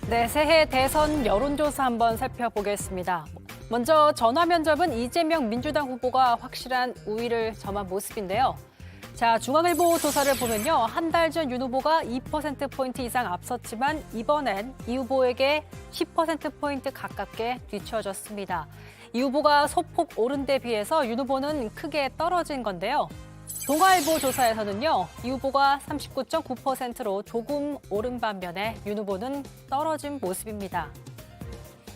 네, 새해 대선 여론조사 한번 살펴보겠습니다. 먼저 전화 면접은 이재명 민주당 후보가 확실한 우위를 점한 모습인데요. 자, 중앙일보 조사를 보면요. 한 달 전 윤 후보가 2%포인트 이상 앞섰지만 이번엔 이 후보에게 10%포인트 가깝게 뒤처졌습니다. 이 후보가 소폭 오른 데 비해서 윤 후보는 크게 떨어진 건데요. 동아일보 조사에서는요, 이 후보가 39.9%로 조금 오른 반면에 윤 후보는 떨어진 모습입니다.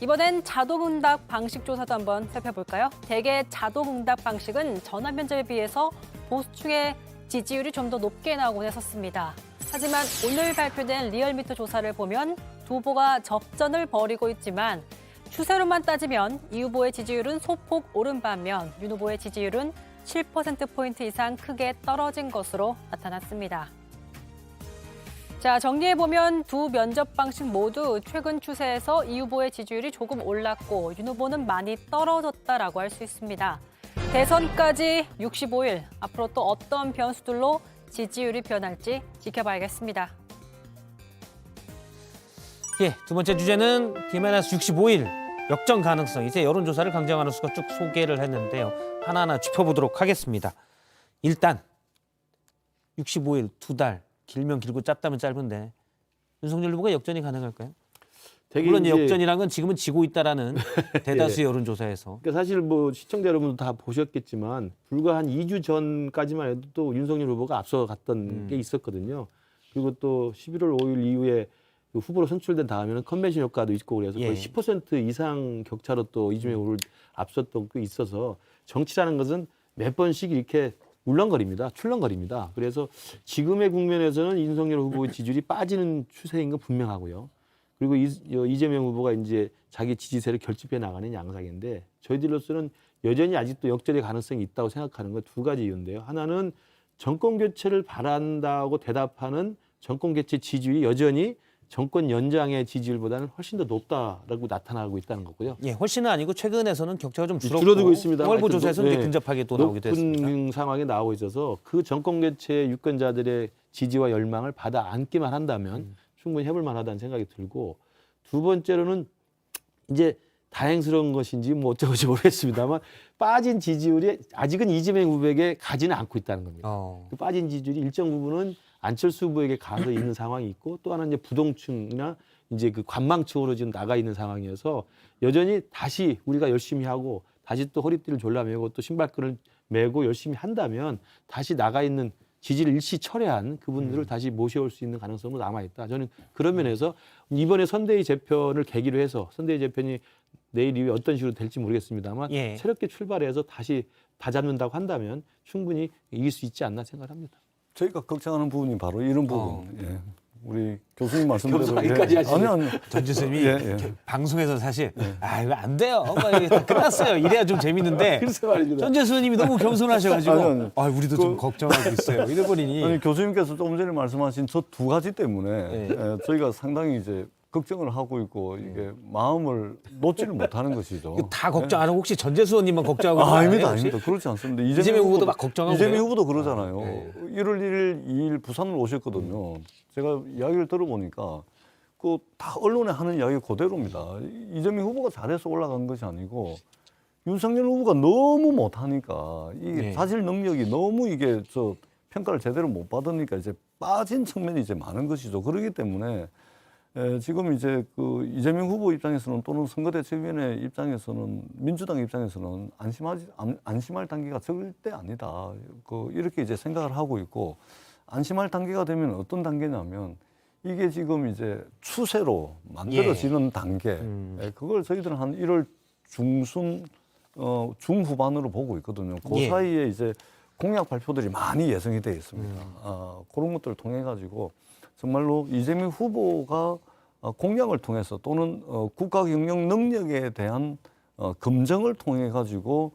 이번엔 자동응답 방식 조사도 한번 살펴볼까요? 대개 자동응답 방식은 전화 면접에 비해서 보수층의 지지율이 좀 더 높게 나오곤 했었습니다. 하지만 오늘 발표된 리얼미터 조사를 보면 두 후보가 접전을 벌이고 있지만 추세로만 따지면 이 후보의 지지율은 소폭 오른 반면 윤 후보의 지지율은 7%포인트 이상 크게 떨어진 것으로 나타났습니다. 자, 정리해보면 두 면접 방식 모두 최근 추세에서 이 후보의 지지율이 조금 올랐고 윤 후보는 많이 떨어졌다라고 할 수 있습니다. 대선까지 65일, 앞으로 또 어떤 변수들로 지지율이 변할지 지켜봐야겠습니다. 예, 두 번째 주제는 D-65일 역전 가능성. 이제 여론조사를 강정 아나운서가 쭉 소개를 했는데요. 하나하나 짚어보도록 하겠습니다. 일단 65일, 두 달, 길면 길고 짧다면 짧은데 윤석열 후보가 역전이 가능할까요? 물론 역전이란 건 지금은 지고 있다라는 대다수의 예. 여론조사에서. 그러니까 사실 뭐 시청자 여러분도 다 보셨겠지만 불과 한 2주 전까지만 해도 또 윤석열 후보가 앞서갔던 게 있었거든요. 그리고 또 11월 5일 이후에 그 후보로 선출된 다음에는 컨벤션 효과도 있고 그래서 거의 10% 이상 격차로 또 이재명 후보를 앞섰던 게 있어서 정치라는 것은 몇 번씩 이렇게 울렁거립니다. 출렁거립니다. 그래서 지금의 국면에서는 윤석열 후보의 지지율이 빠지는 추세인 건 분명하고요. 그리고 이재명 후보가 이제 자기 지지세를 결집해 나가는 양상인데 저희들로서는 여전히 아직도 역전의 가능성이 있다고 생각하는 건 두 가지 이유인데요. 하나는 정권 교체를 바란다고 대답하는 정권 교체 지지율이 여전히 정권 연장의 지지율보다는 훨씬 더 높다라고 나타나고 있다는 거고요. 예, 훨씬은 아니고 최근에서는 격차가 좀 줄어들고 있습니다. 동아일보 조사에서는 이제 근접하게 또 나오기도 했습니다. 높은 상황에 나오고 있어서 그 정권 교체 유권자들의 지지와 열망을 받아 안기만 한다면 충분히 해볼 만하다는 생각이 들고 두 번째로는 이제 다행스러운 것인지 뭐 어쩌고저쩌고 모르겠습니다만 빠진 지지율이 아직은 이재명 후보에게 가지는 않고 있다는 겁니다. 그 빠진 지지율이 일정 부분은 안철수 후보에게 가서 있는 상황이 있고 또 하나는 이제 부동층이나 이제 그 관망층으로 지금 나가 있는 상황이어서 여전히 다시 우리가 열심히 하고 다시 또 허리띠를 졸라매고 또 신발끈을 매고 열심히 한다면 다시 나가 있는 지지를 일시 철회한 그분들을 다시 모셔올 수 있는 가능성도 남아있다. 저는 그런 면에서 이번에 선대위 재편을 계기로 해서 선대위 재편이 내일 이후에 어떤 식으로 될지 모르겠습니다만 새롭게 출발해서 다시 다잡는다고 한다면 충분히 이길 수 있지 않나 생각합니다. 저희가 걱정하는 부분이 바로 이런 부분. 예. 우리 교수님 말씀대로 교수님까지 하시네. 아니 전 교수님이 방송에서 사실 이거 안 돼요. 다 끝났어요. 이래야 좀 재밌는데 글쎄 말입니다. 전 교수님이 너무 겸손하셔가지고 아니. 우리도 좀 걱정하고 있어요. 이래버리니. 아니 교수님께서 조금 전에 말씀하신 저 두 가지 때문에 저희가 상당히 이제 걱정을 하고 있고 이게 마음을 놓지를 못하는 것이죠. 이거 다 걱정 안 하고 혹시 전재수 의원님만 걱정하고 있는 거 아니에요, 혹시? 아닙니다. 그렇지 않습니다. 이재명 후보도 막 걱정하고 이재명 그래요? 후보도 그러잖아요. 1월 1일, 2일 부산으로 오셨거든요. 제가 이야기를 들어보니까 그 다 언론에 하는 이야기 그대로입니다. 이재명 후보가 잘해서 올라간 것이 아니고 윤석열 후보가 너무 못하니까 이게 자질 능력이 너무 이게 평가를 제대로 못 받으니까 이제 빠진 측면이 이제 많은 것이죠. 그렇기 때문에 지금 이제 그 이재명 후보 입장에서는 또는 선거대책위원회 입장에서는 민주당 입장에서는 안심할 단계가 절대 아니다. 이렇게 이제 생각을 하고 있고 안심할 단계가 되면 어떤 단계냐면 이게 지금 이제 추세로 만들어지는 단계. 그걸 저희들은 한 1월 중순 중후반으로 보고 있거든요. 그 사이에 이제 공약 발표들이 많이 예상이 되어 있습니다. 그런 것들을 통해 가지고 정말로 이재명 후보가 공약을 통해서 또는 국가 경영 능력에 대한 검증을 통해 가지고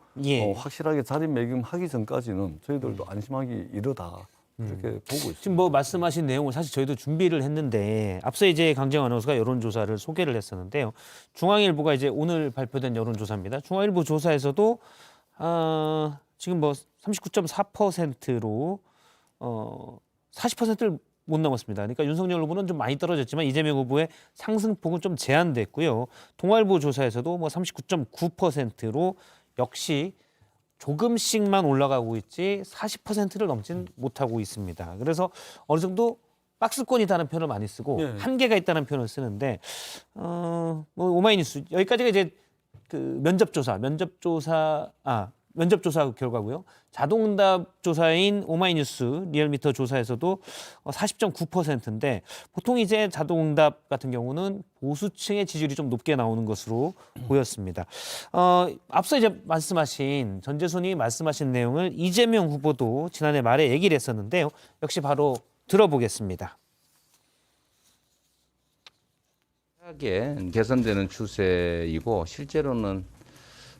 확실하게 자리매김하기 전까지는 저희들도 안심하기 이르다 이렇게 보고 있습니다. 지금 뭐 말씀하신 내용을 사실 저희도 준비를 했는데 앞서 이제 강정 아나운서가 여론조사를 소개를 했었는데요. 중앙일보가 이제 오늘 발표된 여론조사입니다. 중앙일보 조사에서도 지금 뭐 39.4%로 40%를 못 넘었습니다. 그러니까 윤석열 후보는 좀 많이 떨어졌지만 이재명 후보의 상승폭은 좀 제한됐고요. 동아일보 조사에서도 뭐 39.9%로 역시 조금씩만 올라가고 있지 40%를 넘지는 못하고 있습니다. 그래서 어느 정도 박스권이다는 표현을 많이 쓰고 예. 한계가 있다는 표현을 쓰는데 뭐 오마이뉴스 여기까지가 이제 그 면접조사 결과고요. 자동응답 조사인 오마이뉴스 리얼미터 조사에서도 40.9%인데 보통 이제 자동응답 같은 경우는 보수층의 지지율이 좀 높게 나오는 것으로 보였습니다. 앞서 이제 말씀하신 전재순이 말씀하신 내용을 이재명 후보도 지난해 말에 얘기를 했었는데요. 역시 바로 들어보겠습니다. 하게 개선되는 추세이고 실제로는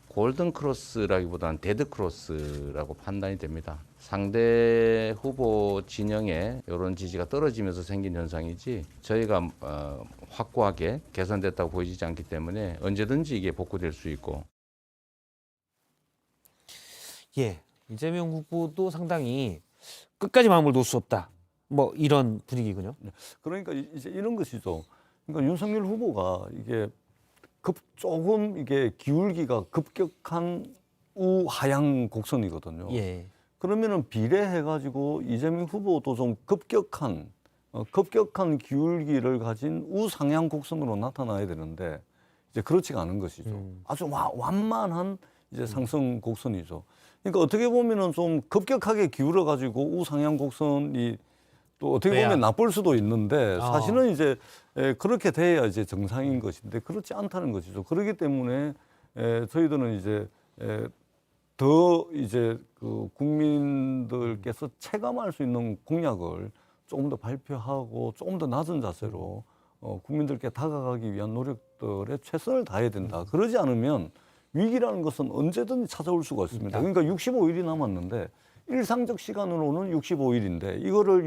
골든 크로스라기보다는 데드 크로스라고 판단이 됩니다. 상대 후보 진영의 여론 지지가 떨어지면서 생긴 현상이지 저희가 확고하게 개선됐다고 보이지 않기 때문에 언제든지 이게 복구될 수 있고. 예, 이재명 후보도 상당히 끝까지 마음을 놓을 수 없다. 뭐 이런 분위기군요. 그러니까 이제 이런 것이죠. 그러니까 윤석열 후보가 이게 조금 이게 기울기가 급격한 우하향 곡선이거든요. 예. 그러면은 비례해가지고 이재명 후보도 좀 급격한 기울기를 가진 우상향 곡선으로 나타나야 되는데 이제 그렇지가 않은 것이죠. 아주 완만한 이제 상승 곡선이죠. 그러니까 어떻게 보면은 좀 급격하게 기울어가지고 우상향 곡선이 또 어떻게 보면 왜야? 나쁠 수도 있는데 사실은 이제 그렇게 돼야 이제 정상인 것인데 그렇지 않다는 것이죠. 그렇기 때문에 저희들은 이제 더 이제 그 국민들께서 체감할 수 있는 공약을 조금 더 발표하고 조금 더 낮은 자세로 국민들께 다가가기 위한 노력들에 최선을 다해야 된다. 그러지 않으면 위기라는 것은 언제든지 찾아올 수가 있습니다. 그러니까 65일이 남았는데 일상적 시간으로는 65일인데 이거를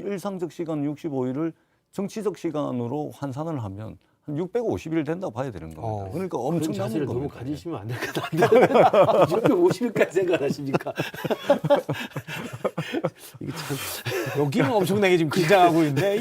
일상적 시간 65일을 정치적 시간으로 환산을 하면 한 650일 된다고 봐야 되는 겁니다. 그러니까 그런 엄청난 자세를 너무 겁니다. 가지시면 안 될 것 같아요. 650일까지 생각하십니까? 이게 참 여기는 엄청나게 지금 긴장하고 있는데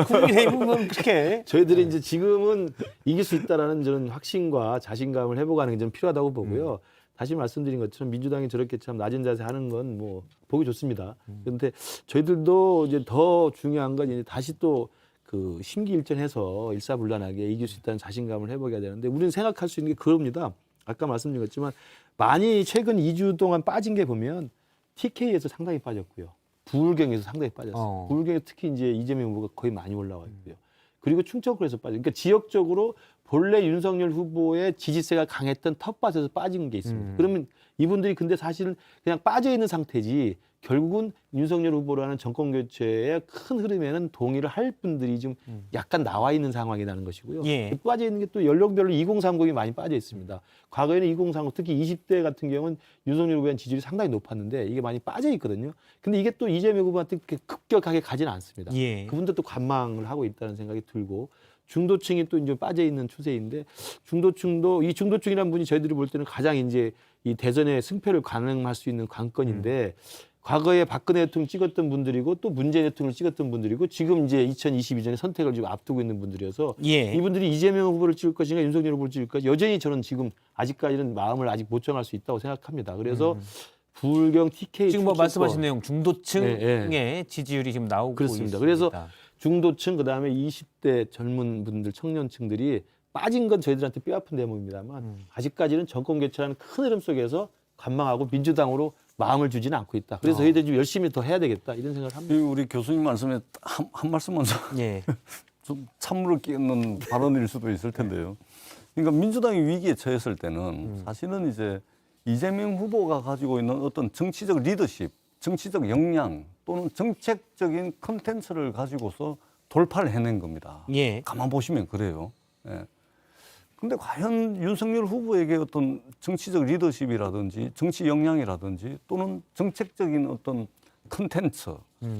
국민의힘은 그렇게 저희들이 이제 지금은 이길 수 있다라는 저는 확신과 자신감을 회복하는 게 좀 필요하다고 보고요. 다시 말씀드린 것처럼 민주당이 저렇게 참 낮은 자세 하는 건 뭐 보기 좋습니다. 그런데 저희들도 이제 더 중요한 건 이제 다시 또 그 심기일전해서 일사불란하게 이길 수 있다는 자신감을 회복해야 되는데 우리는 생각할 수 있는 게 그겁니다. 아까 말씀드린 것지만 많이 최근 2주 동안 빠진 게 보면 TK에서 상당히 빠졌고요. 부울경에서 상당히 빠졌어요. 부울경에 특히 이제 이재명 후보가 거의 많이 올라와 있고요. 그리고 충청도에서 빠졌어요. 그러니까 지역적으로 본래 윤석열 후보의 지지세가 강했던 텃밭에서 빠진 게 있습니다. 그러면 이분들이 근데 사실은 그냥 빠져 있는 상태지 결국은 윤석열 후보라는 정권 교체의 큰 흐름에는 동의를 할 분들이 좀 약간 나와 있는 상황이라는 것이고요. 예. 빠져 있는 게 또 연령별로 2030이 많이 빠져 있습니다. 과거에는 2030 특히 20대 같은 경우는 윤석열 후보의 지지율이 상당히 높았는데 이게 많이 빠져 있거든요. 근데 이게 또 이재명 후보한테 그렇게 급격하게 가지는 않습니다. 예. 그분들도 관망을 하고 있다는 생각이 들고 중도층이 또 이제 빠져 있는 추세인데 중도층도 이 중도층이라는 분이 저희들이 볼 때는 가장 이제 이 대선의 승패를 가늠할 수 있는 관건인데 과거에 박근혜 대통령 찍었던 분들이고 또 문재인 대통령을 찍었던 분들이고 지금 이제 2022년에 선택을 지금 앞두고 있는 분들이어서 예. 이분들이 이재명 후보를 찍을 것인가 윤석열 후보를 찍을 것인가 여전히 저는 지금 아직까지는 마음을 아직 못 정할 수 있다고 생각합니다. 그래서 부울경 TK 지금 뭐 충청권, 말씀하신 내용 중도층의 예, 지지율이 지금 나오고 그렇습니다. 있습니다. 그래서 중도층 그다음에 20대 젊은 분들 청년층들이 빠진 건 저희들한테 뼈아픈 대목입니다만 아직까지는 정권 교체라는 큰 흐름 속에서 관망하고 민주당으로 마음을 주지는 않고 있다. 그래서 저희들이 좀 열심히 더 해야 되겠다 이런 생각을 합니다. 우리 교수님 말씀에 한 말씀만 예. 좀 찬물을 끼얹는 발언일 수도 있을 텐데요. 그러니까 민주당이 위기에 처했을 때는 사실은 이제 이재명 후보가 가지고 있는 어떤 정치적 리더십, 정치적 역량 또는 정책적인 컨텐츠를 가지고서 돌파를 해낸 겁니다. 예. 가만 보시면 그래요. 예. 근데 과연 윤석열 후보에게 어떤 정치적 리더십이라든지 정치 역량이라든지 또는 정책적인 어떤 컨텐츠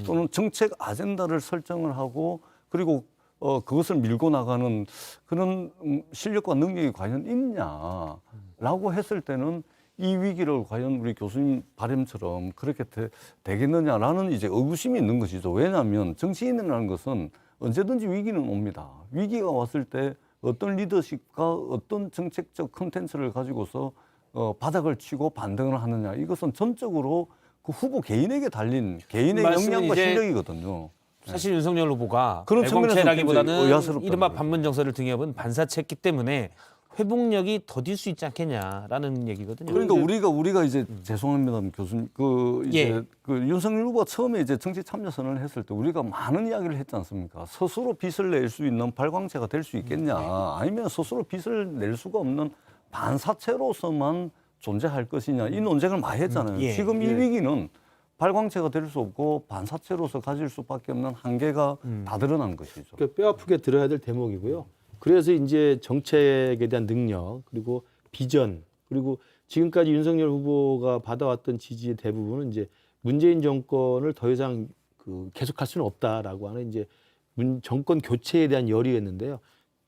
또는 정책 아젠다를 설정을 하고 그리고 그것을 밀고 나가는 그런 실력과 능력이 과연 있냐라고 했을 때는 이 위기를 과연 우리 교수님 바람처럼 그렇게 되겠느냐라는 이제 의구심이 있는 것이죠. 왜냐하면 정치인이라는 것은 언제든지 위기는 옵니다. 위기가 왔을 때 어떤 리더십과 어떤 정책적 컨텐츠를 가지고서 바닥을 치고 반등을 하느냐, 이것은 전적으로 그 후보 개인에게 달린 개인의 말씀은 역량과 이제 실력이거든요. 사실 윤석열 후보가 그런 측면에서 애공체라기보다는 굉장히 의아스럽다는 이른바 거죠. 반문 정서를 등에 업은 반사체했기 때문에 회복력이 더딜 수 있지 않겠냐라는 얘기거든요. 그러니까 우리가 이제 죄송합니다, 교수님. 이제 그 윤석열 후보가 처음에 이제 정치 참여 선언을 했을 때 우리가 많은 이야기를 했지 않습니까? 스스로 빚을 낼 수 있는 발광체가 될 수 있겠냐, 아니면 스스로 빚을 낼 수가 없는 반사체로서만 존재할 것이냐, 이 논쟁을 많이 했잖아요. 지금 이 위기는 발광체가 될 수 없고 반사체로서 가질 수밖에 없는 한계가 다 드러난 것이죠. 그러니까 뼈 아프게 들어야 될 대목이고요. 그래서 이제 정책에 대한 능력, 그리고 비전, 그리고 지금까지 윤석열 후보가 받아왔던 지지의 대부분은 이제 문재인 정권을 더 이상 계속할 수는 없다라고 하는 이제 정권 교체에 대한 열의였는데요.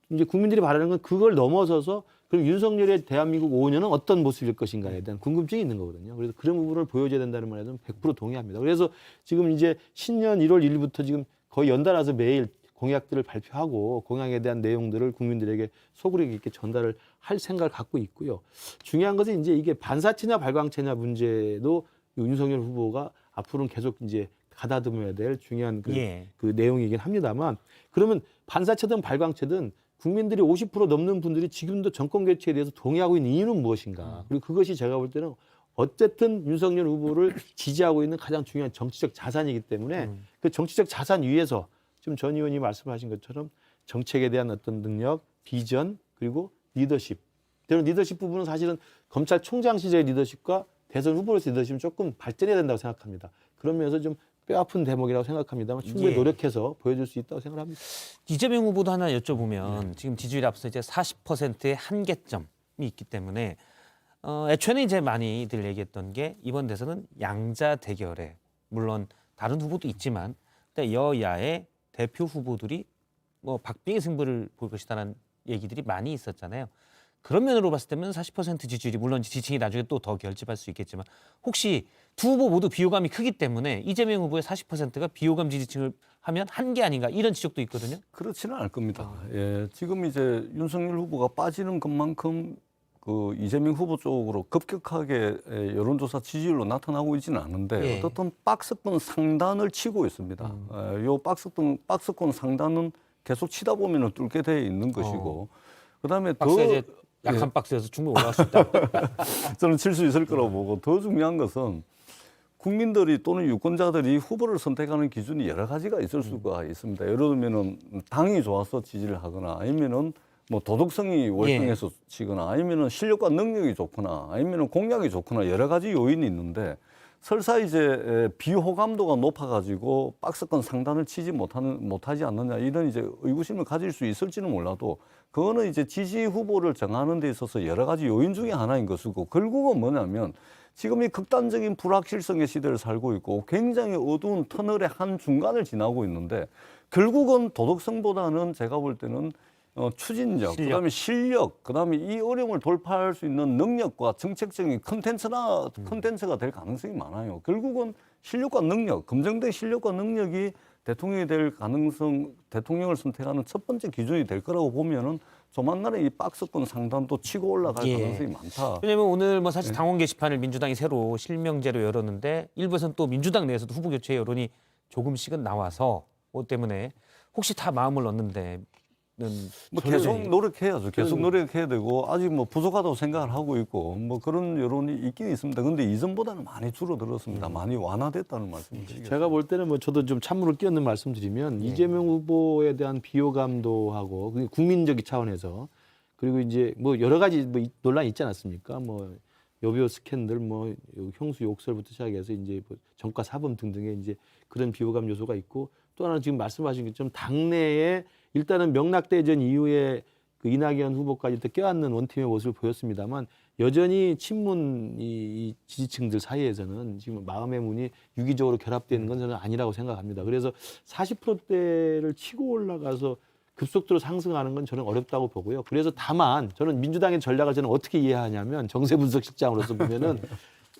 이제 국민들이 바라는 건 그걸 넘어서서 그럼 윤석열의 대한민국 5년은 어떤 모습일 것인가에 대한 궁금증이 있는 거거든요. 그래서 그런 부분을 보여줘야 된다는 말에는 100% 동의합니다. 그래서 지금 이제 신년 1월 1일부터 지금 거의 연달아서 매일 공약들을 발표하고 공약에 대한 내용들을 국민들에게 소구력 있게 전달을 할 생각을 갖고 있고요. 중요한 것은 이제 이게 반사체냐 발광체냐 문제도 윤석열 후보가 앞으로는 계속 이제 가다듬어야 될 중요한 그 내용이긴 합니다만, 그러면 반사체든 발광체든 국민들이 50% 넘는 분들이 지금도 정권 교체에 대해서 동의하고 있는 이유는 무엇인가? 그리고 그것이 제가 볼 때는 어쨌든 윤석열 후보를 지지하고 있는 가장 중요한 정치적 자산이기 때문에 그 정치적 자산 위에서 지금 전 의원이 말씀하신 것처럼 정책에 대한 어떤 능력, 비전, 그리고 리더십. 리더십 부분은 사실은 검찰총장 시절의 리더십과 대선 후보로서의 리더십은 조금 발전해야 된다고 생각합니다. 그런 면에서 좀 뼈아픈 대목이라고 생각합니다만 충분히 노력해서 보여줄 수 있다고 생각합니다. 이재명 후보도 하나 여쭤보면 지금 지지율 앞서 이제 40%의 한계점이 있기 때문에 애초에는 이제 많이들 얘기했던 게 이번 대선은 양자 대결에, 물론 다른 후보도 있지만 여야의 대표 후보들이 뭐 박빙의 승부를 볼 것이다라는 얘기들이 많이 있었잖아요. 그런 면으로 봤을 때는 40% 지지율이, 물론 지지층이 나중에 또 더 결집할 수 있겠지만, 혹시 두 후보 모두 비호감이 크기 때문에 이재명 후보의 40%가 비호감 지지층을 하면 한계 아닌가, 이런 지적도 있거든요. 그렇지는 않을 겁니다. 예, 지금 이제 윤석열 후보가 빠지는 것만큼 그 이재명 후보 쪽으로 급격하게 여론조사 지지율로 나타나고 있지는 않은데 어떻든 박스권 상단을 치고 있습니다. 요 박스권 상단은 계속 치다 보면 뚫게 돼 있는 것이고, 그다음에 박스에 이제 약한 박스에서 충분히 올라갈 수 있다. 저는 칠 수 있을 거라고 보고, 더 중요한 것은 국민들이 또는 유권자들이 후보를 선택하는 기준이 여러 가지가 있을 수가 있습니다. 예를 들면은 당이 좋아서 지지를 하거나, 아니면은 뭐 도덕성이 월등해서 치거나, 아니면은 실력과 능력이 좋거나, 아니면은 공약이 좋거나, 여러 가지 요인이 있는데, 설사 이제 비호감도가 높아가지고 박스권 상단을 치지 못하지 않느냐, 이런 이제 의구심을 가질 수 있을지는 몰라도, 그거는 이제 지지 후보를 정하는 데 있어서 여러 가지 요인 중에 하나인 것이고, 결국은 뭐냐면 지금 이 극단적인 불확실성의 시대를 살고 있고 굉장히 어두운 터널의 한 중간을 지나고 있는데, 결국은 도덕성보다는 제가 볼 때는 추진력, 그다음에 실력, 그다음에 이 어려움을 돌파할 수 있는 능력과 정책적인 컨텐츠가 될 가능성이 많아요. 결국은 실력과 능력, 검증된 실력과 능력이 대통령이 될 가능성, 대통령을 선택하는 첫 번째 기준이 될 거라고 보면은 조만간에 이 박스권 상단도 치고 올라갈 가능성이 많다. 왜냐하면 오늘 뭐 사실 당원 게시판을 민주당이 새로 실명제로 열었는데, 일부에서는 또 민주당 내에서도 후보 교체 여론이 조금씩은 나와서 뭐 때문에 혹시 다 마음을 넣는데. 뭐 계속 노력해야죠. 계속 노력해야 되고, 아직 뭐 부족하다고 생각을 하고 있고, 뭐 그런 여론이 있긴 있습니다. 그런데 이전보다는 많이 줄어들었습니다. 많이 완화됐다는 말씀드리겠습니다. 제가 볼 때는 뭐 저도 좀 찬물을 끼얹는 말씀드리면 이재명 후보에 대한 비호감도 하고 국민적인 차원에서, 그리고 이제 뭐 여러 가지 뭐 논란이 있지 않았습니까? 뭐 여비오 스캔들, 뭐 형수 욕설부터 시작해서 이제 뭐 정가 사범 등등의 이제 그런 비호감 요소가 있고, 또 하나는 지금 말씀하신 것처럼 당내에 일단은 명락대전 이후에 그 이낙연 후보까지 또 껴안는 원팀의 모습을 보였습니다만, 여전히 친문 이 지지층들 사이에서는 지금 마음의 문이 유기적으로 결합되는 건 저는 아니라고 생각합니다. 그래서 40%대를 치고 올라가서 급속도로 상승하는 건 저는 어렵다고 보고요. 그래서 다만 저는 민주당의 전략을 저는 어떻게 이해하냐면 정세 분석 실장으로서 보면은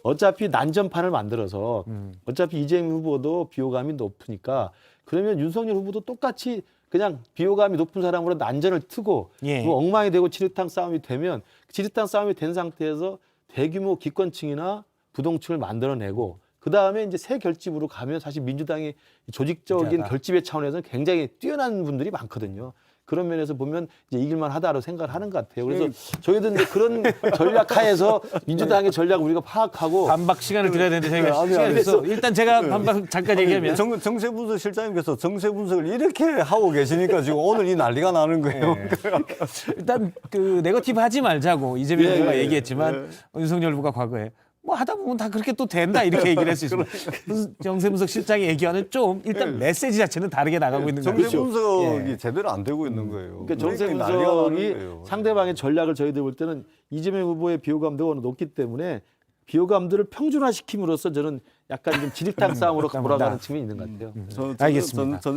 어차피 난전판을 만들어서 어차피 이재명 후보도 비호감이 높으니까 그러면 윤석열 후보도 똑같이 그냥 비호감이 높은 사람으로 난전을 트고 예. 뭐 엉망이 되고 지리탕 싸움이 되면 지리탕 싸움이 된 상태에서 대규모 기권층이나 부동층을 만들어내고 그 다음에 이제 새 결집으로 가면 사실 민주당이 조직적인 진짜다. 결집의 차원에서는 굉장히 뛰어난 분들이 많거든요. 그런 면에서 보면 이제 이길만 하다고 생각을 하는 것 같아요. 그래서 저희도 이제 그런 전략 하에서 민주당의 전략을 우리가 파악하고 반박 시간을 드려야 되는데 저희가 아니, 시간이 아니, 없어. 일단 제가 반박 잠깐 얘기하면 정세 분석 실장님께서 정세 분석을 이렇게 하고 계시니까 지금 오늘 이 난리가 나는 거예요. 일단 그 네거티브 하지 말자고 이재명 예, 후보가 예, 얘기했지만 윤석열 후보가 과거에 뭐 하다 보면 다 그렇게 또 된다 이렇게 얘기를 할 수 있습니다. 정세분석 실장의 얘기와는 좀 일단 메시지 자체는 다르게 나가고 있는 거죠. 정세 분석이 제대로 안 되고 있는 거예요. 그러니까 정세 난리가 나는 분석이 거예요. 상대방의 전략을 저희들 볼 때는 이재명 후보의 비호감도가 높기 때문에 비호감들을 평준화시킴으로써 저는 약간 좀 지리탕 싸움으로 몰아가는 측면이 있는 것 같아요. 저- 알겠습니다. 전-